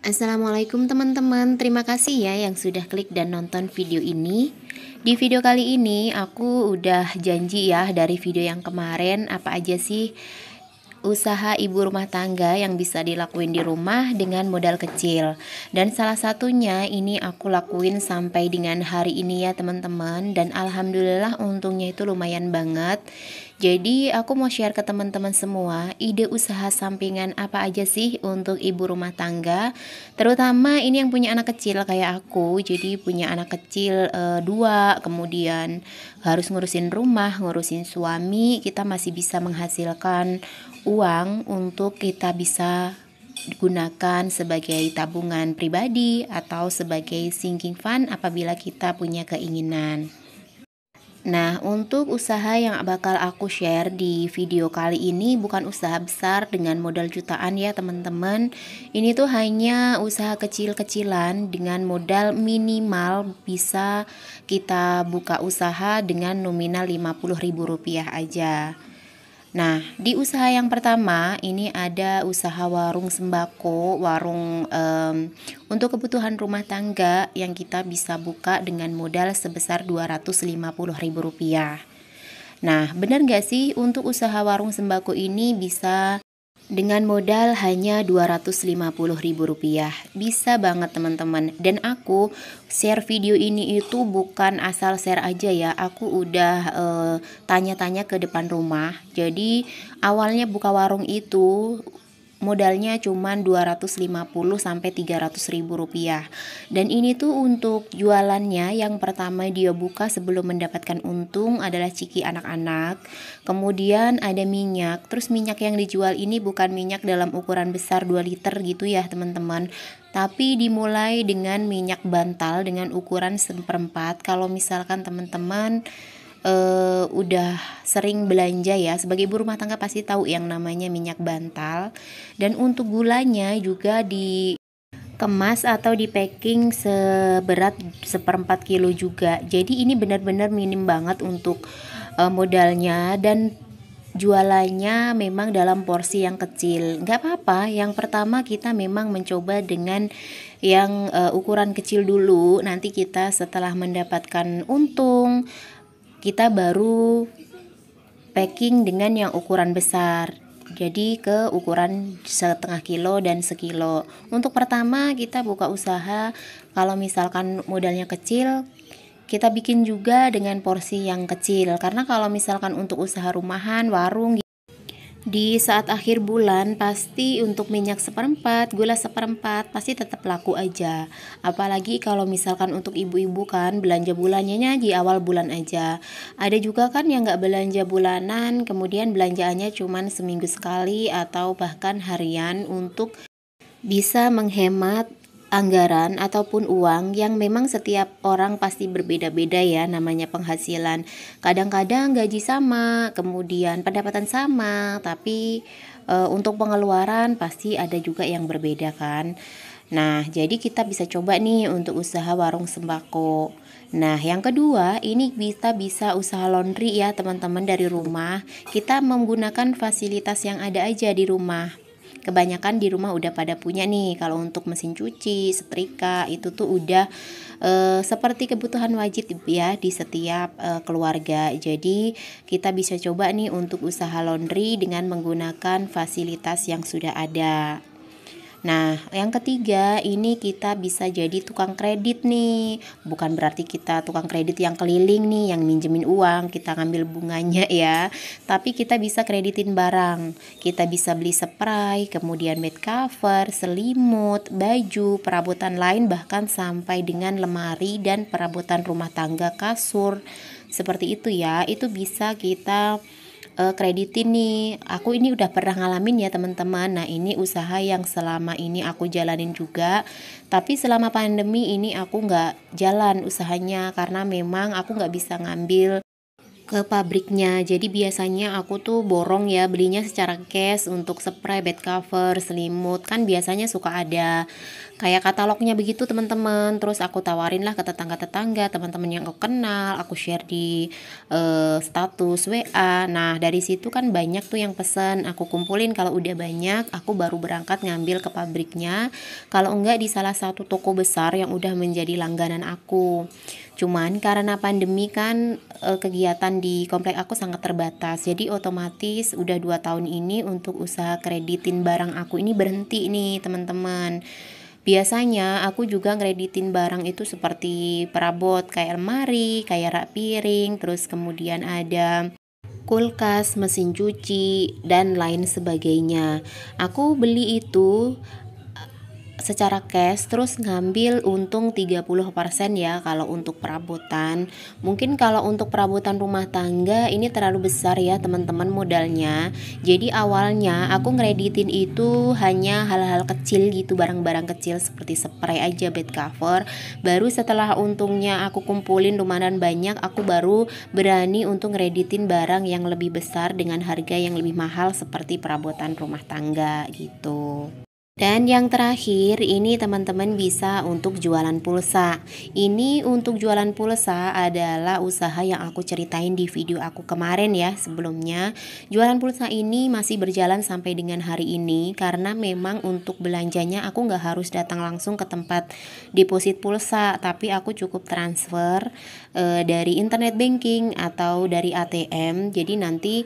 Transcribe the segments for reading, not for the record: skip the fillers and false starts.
Assalamualaikum teman-teman, terima kasih ya yang sudah klik dan nonton video ini. Di video kali ini aku udah janji ya dari video yang kemarin apa aja sih usaha ibu rumah tangga yang bisa dilakuin di rumah dengan modal kecil. Dan salah satunya ini aku lakuin sampai dengan hari ini ya teman-teman. Dan alhamdulillah untungnya itu lumayan banget. Jadi aku mau share ke teman-teman semua ide usaha sampingan apa aja sih untuk ibu rumah tangga. Terutama ini yang punya anak kecil kayak aku. Jadi punya anak kecil dua, kemudian harus ngurusin rumah, ngurusin suami. Kita masih bisa menghasilkan uang untuk kita bisa gunakan sebagai tabungan pribadi atau sebagai sinking fund apabila kita punya keinginan. Nah, untuk usaha yang bakal aku share di video kali ini bukan usaha besar dengan modal jutaan ya teman-teman. Ini tuh hanya usaha kecil-kecilan dengan modal minimal bisa kita buka usaha dengan nominal Rp50.000 aja. Nah, di usaha yang pertama ini ada usaha warung sembako, warung untuk kebutuhan rumah tangga yang kita bisa buka dengan modal sebesar Rp250.000. Nah, benar nggak sih untuk usaha warung sembako ini bisa dengan modal hanya Rp250.000? Bisa banget teman-teman. Dan aku share video ini itu bukan asal share aja ya. Aku udah tanya-tanya ke depan rumah. Jadi awalnya buka warung itu modalnya cuman 250 sampai 300 ribu rupiah. Dan ini tuh untuk jualannya yang pertama dia buka sebelum mendapatkan untung adalah ciki anak-anak. Kemudian ada minyak. Terus minyak yang dijual ini bukan minyak dalam ukuran besar 2 liter gitu ya teman-teman. Tapi dimulai dengan minyak bantal dengan ukuran 1/4. Kalau misalkan teman-teman udah sering belanja ya, sebagai ibu rumah tangga pasti tahu yang namanya minyak bantal. Dan untuk gulanya juga dikemas atau di packing seberat 1/4 kilo juga. Jadi ini benar-benar minim banget untuk modalnya, dan jualannya memang dalam porsi yang kecil. Nggak apa-apa, yang pertama kita memang mencoba dengan yang ukuran kecil dulu. Nanti kita setelah mendapatkan untung, kita baru packing dengan yang ukuran besar. Jadi ke ukuran 1/2 kilo dan sekilo. Untuk pertama kita buka usaha, kalau misalkan modalnya kecil, kita bikin juga dengan porsi yang kecil. Karena kalau misalkan untuk usaha rumahan, warung, di saat akhir bulan pasti untuk minyak 1/4, gula 1/4 pasti tetap laku aja. Apalagi kalau misalkan untuk ibu-ibu kan belanja bulannya di awal bulan aja. Ada juga kan yang nggak belanja bulanan, kemudian belanjaannya cuman seminggu sekali atau bahkan harian untuk bisa menghemat anggaran ataupun uang yang memang setiap orang pasti berbeda-beda ya namanya penghasilan. Kadang-kadang gaji sama, kemudian pendapatan sama, tapi untuk pengeluaran pasti ada juga yang berbeda kan. Nah, jadi kita bisa coba nih untuk usaha warung sembako. Nah, yang kedua, ini kita bisa usaha laundry ya teman-teman dari rumah. Kita menggunakan fasilitas yang ada aja di rumah. Kebanyakan di rumah udah pada punya nih. Kalau untuk mesin cuci, setrika itu tuh udah seperti kebutuhan wajib ya di setiap keluarga. Jadi kita bisa coba nih untuk usaha laundry dengan menggunakan fasilitas yang sudah ada. Nah, yang ketiga ini kita bisa jadi tukang kredit nih. Bukan berarti kita tukang kredit yang keliling nih, yang minjemin uang, kita ngambil bunganya ya. Tapi kita bisa kreditin barang. Kita bisa beli spray, kemudian bed cover, selimut, baju, perabotan lain, bahkan sampai dengan lemari dan perabotan rumah tangga, kasur. Seperti itu ya. Itu bisa kita kreditin nih. Aku ini udah pernah ngalamin ya teman-teman. Nah, ini usaha yang selama ini aku jalanin juga. Tapi selama pandemi ini aku nggak jalan usahanya karena memang aku nggak bisa ngambil ke pabriknya. Jadi biasanya aku tuh borong ya belinya secara cash untuk spray, bed cover, selimut. Kan biasanya suka ada kayak katalognya begitu teman-teman. Terus aku tawarin lah ke tetangga-tetangga, teman-teman yang aku kenal, aku share di status WA. Nah, dari situ kan banyak tuh yang pesen. Aku kumpulin, kalau udah banyak, aku baru berangkat ngambil ke pabriknya. Kalau enggak di salah satu toko besar yang udah menjadi langganan aku. Cuman karena pandemi kan kegiatan di komplek aku sangat terbatas. Jadi otomatis udah 2 tahun ini untuk usaha kreditin barang aku ini berhenti nih teman-teman. Biasanya aku juga ngreditin barang itu seperti perabot kayak lemari, kayak rak piring, terus kemudian ada kulkas, mesin cuci, dan lain sebagainya. Aku beli itu secara cash, terus ngambil untung 30% ya kalau untuk perabotan. Mungkin kalau untuk perabotan rumah tangga ini terlalu besar ya teman-teman modalnya. Jadi awalnya aku ngreditin itu hanya hal-hal kecil gitu, barang-barang kecil seperti spray aja, bed cover. Baru setelah untungnya aku kumpulin lumayan banyak, aku baru berani untuk ngreditin barang yang lebih besar dengan harga yang lebih mahal seperti perabotan rumah tangga gitu. Dan yang terakhir ini teman-teman bisa untuk jualan pulsa. Ini untuk jualan pulsa adalah usaha yang aku ceritain di video aku kemarin ya sebelumnya. Jualan pulsa ini masih berjalan sampai dengan hari ini karena memang untuk belanjanya aku nggak harus datang langsung ke tempat deposit pulsa, tapi aku cukup transfer dari internet banking atau dari ATM. Jadi nanti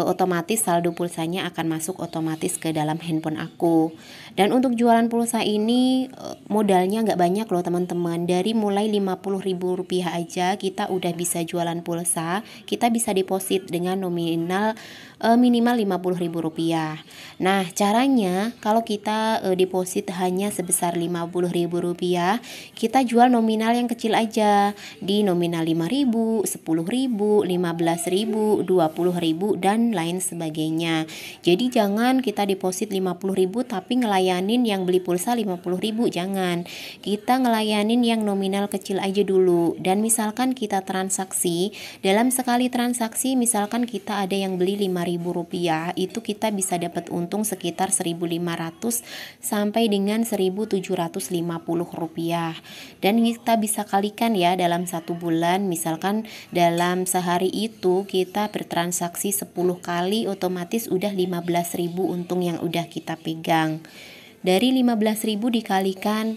otomatis saldo pulsanya akan masuk otomatis ke dalam handphone aku. Dan untuk jualan pulsa ini modalnya nggak banyak loh teman-teman. Dari mulai Rp50.000 aja kita udah bisa jualan pulsa. Kita bisa deposit dengan nominal minimal Rp50.000. Nah caranya kalau kita deposit hanya sebesar Rp50.000, kita jual nominal yang kecil aja. Di nominal Rp5.000, Rp10.000, Rp15.000, Rp20.000, dan lain sebagainya. Jadi jangan kita deposit Rp50.000 tapi ngelayanin yang beli pulsa Rp50.000, jangan. Kita ngelayanin yang nominal kecil aja dulu. Dan misalkan kita transaksi, dalam sekali transaksi misalkan kita ada yang beli Rp5.000, itu kita bisa dapat untung sekitar Rp1.500 sampai dengan Rp1.750. Dan kita bisa kalikan ya dalam 1 bulan. Misalkan dalam sehari itu kita bertransaksi 10 kali, otomatis udah 15.000 untung yang udah kita pegang. Dari 15.000 dikalikan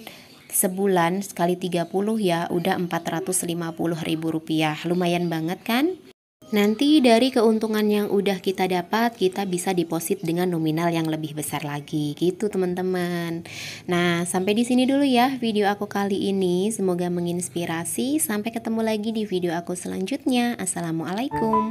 sebulan sekali 30 ya udah Rp450.000. Lumayan banget kan? Nanti dari keuntungan yang udah kita dapat, kita bisa deposit dengan nominal yang lebih besar lagi gitu teman-teman. Nah, sampai di sini dulu ya video aku kali ini. Semoga menginspirasi. Sampai ketemu lagi di video aku selanjutnya. Assalamualaikum.